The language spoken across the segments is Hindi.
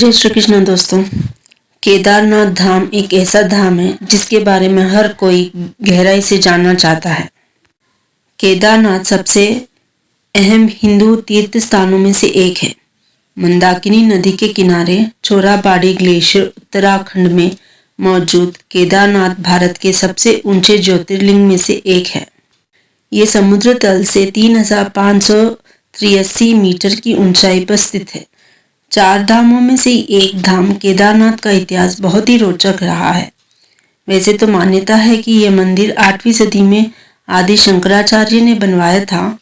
जय श्री कृष्ण दोस्तों। केदारनाथ धाम एक ऐसा धाम है जिसके बारे में हर कोई गहराई से जानना चाहता है। केदारनाथ सबसे अहम हिंदू तीर्थ स्थानों में से एक है। मंदाकिनी नदी के किनारे चोराबाड़ी ग्लेशियर उत्तराखंड में मौजूद केदारनाथ भारत के सबसे ऊंचे ज्योतिर्लिंग में से एक है। ये समुद्र तल से 3583 मीटर की ऊंचाई पर स्थित है। 4 धामों में से एक धाम केदारनाथ का इतिहास बहुत ही रोचक रहा है। वैसे तो मान्यता है कि यह मंदिर 8वीं सदी में आदि शंकराचार्य ने बनवाया था।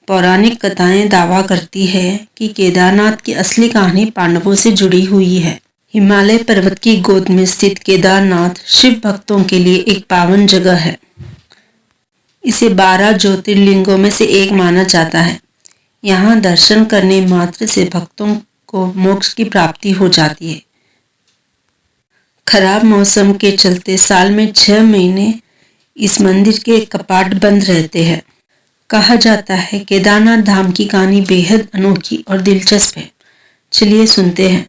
पौराणिक कथाएं दावा करती है कि केदारनाथ की असली कहानी पांडवों से जुड़ी हुई है। हिमालय पर्वत की गोद में स्थित केदारनाथ शिव भक्तों के लिए एक पावन जगह है। इसे 12 ज्योतिर्लिंगों में से एक माना जाता है। यहाँ दर्शन करने मात्र से भक्तों को मोक्ष की प्राप्ति हो जाती है। खराब मौसम के चलते साल में 6 महीने इस मंदिर के कपाट बंद रहते हैं। कहा जाता है केदारनाथ धाम की कहानी बेहद अनोखी और दिलचस्प है। चलिए सुनते हैं।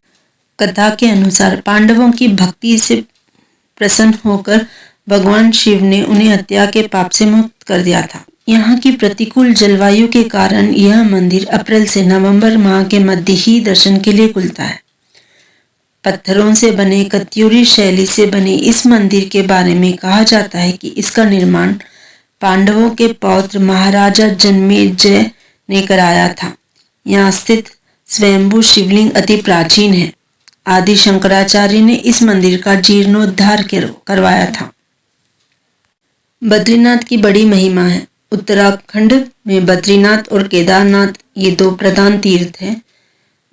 कथा के अनुसार पांडवों की भक्ति से प्रसन्न होकर भगवान शिव ने उन्हें हत्या के पाप से मुक्त कर दिया था। यहाँ की प्रतिकूल जलवायु के कारण यह मंदिर अप्रैल से नवंबर माह के मध्य ही दर्शन के लिए खुलता है। पत्थरों से बने कत्यूरी शैली से बने इस मंदिर के बारे में कहा जाता है कि इसका निर्माण पांडवों के पौत्र महाराजा जन्मेजय ने कराया था। यहाँ स्थित स्वयंभू शिवलिंग अति प्राचीन है। आदि शंकराचार्य ने इस मंदिर का जीर्णोद्धार करवाया था। बद्रीनाथ की बड़ी महिमा है। उत्तराखंड में बद्रीनाथ और केदारनाथ ये 2 प्रधान तीर्थ हैं।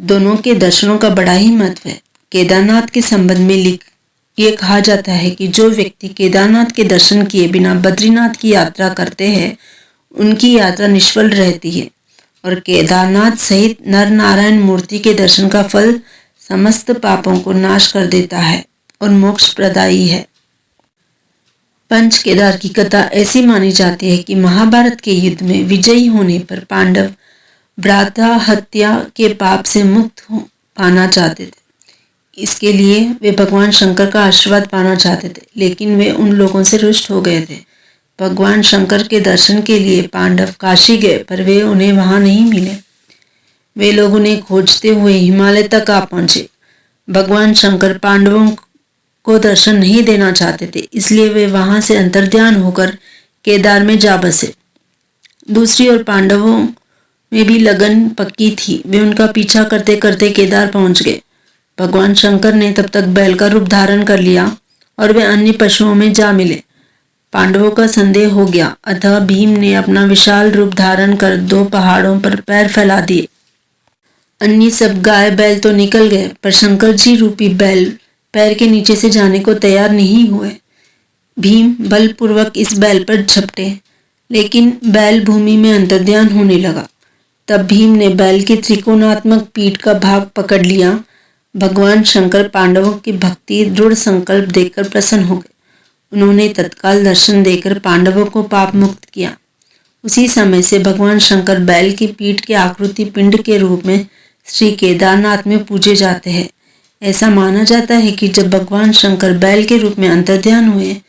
दोनों के दर्शनों का बड़ा ही महत्व है। केदारनाथ के संबंध में ये कहा जाता है कि जो व्यक्ति केदारनाथ के दर्शन किए बिना बद्रीनाथ की यात्रा करते हैं उनकी यात्रा निष्फल रहती है और केदारनाथ सहित नर नारायण मूर्ति के दर्शन का फल समस्त पापों को नाश कर देता है और मोक्ष प्रदायी है। पंच केदार की कथा ऐसी मानी जाती है कि महाभारत के युद्ध में विजयी होने पर पांडव भ्राता हत्या के पाप से मुक्त पाना चाहते थे। इसके लिए वे भगवान शंकर का आशीर्वाद पाना चाहते थे, लेकिन वे उन लोगों से रुष्ट हो गए थे। भगवान शंकर के दर्शन के लिए पांडव काशी गए, पर वे उन्हें वहां नहीं मिले। वे लोग उन्हें खोजते हुए हिमालय तक आ पहुंचे। भगवान शंकर पांडवों को दर्शन नहीं देना चाहते थे, इसलिए वे वहां से अंतर्ध्यान होकर केदार में जा बसे। दूसरी ओर पांडवों में भी लगन पक्की थी। वे उनका पीछा करते करते केदार पहुंच गए। भगवान शंकर ने तब तक बैल का रूप धारण कर लिया और वे अन्य पशुओं में जा मिले। पांडवों का संदेह हो गया, अतः भीम ने अपना विशाल रूप धारण कर 2 पहाड़ों पर पैर फैला दिए। अन्य सब गाय बैल तो निकल गए, पर शंकर जी रूपी बैल पैर के नीचे से जाने को तैयार नहीं हुए। भीम बलपूर्वक इस बैल पर झपटे, लेकिन बैल भूमि में अंतर्ध्यान होने लगा। तब भीम ने बैल की त्रिकोणात्मक पीठ का भाग पकड़ लिया। भगवान शंकर पांडवों की भक्ति दृढ़ संकल्प देखकर प्रसन्न हो गए। उन्होंने तत्काल दर्शन देकर पांडवों को पाप मुक्त किया। उसी समय से भगवान शंकर बैल की पीठ के आकृति पिंड के रूप में श्री केदारनाथ में पूजे जाते हैं। ऐसा माना जाता है कि जब भगवान शंकर बैल के रूप में अंतर्ध्यान हुए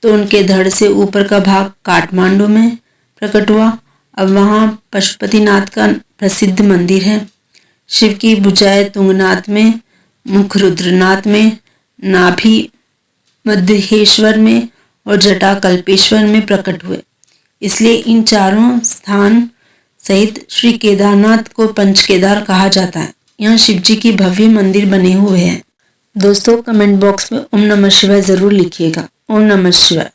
तो उनके धड़ से ऊपर का भाग काठमांडू में प्रकट हुआ। अब वहाँ पशुपतिनाथ का प्रसिद्ध मंदिर है। शिव की भुजाएं तुंगनाथ में, मुख रुद्रनाथ में, नाभि मध्येश्वर में और जटा कल्पेश्वर में प्रकट हुए। इसलिए इन चारों स्थान सहित श्री केदारनाथ को पंच केदार कहा जाता है। यहाँ शिव जी की भव्य मंदिर बने हुए हैं। दोस्तों, कमेंट बॉक्स में ओम नमः शिवाय जरूर लिखिएगा। ओम नमः शिवाय।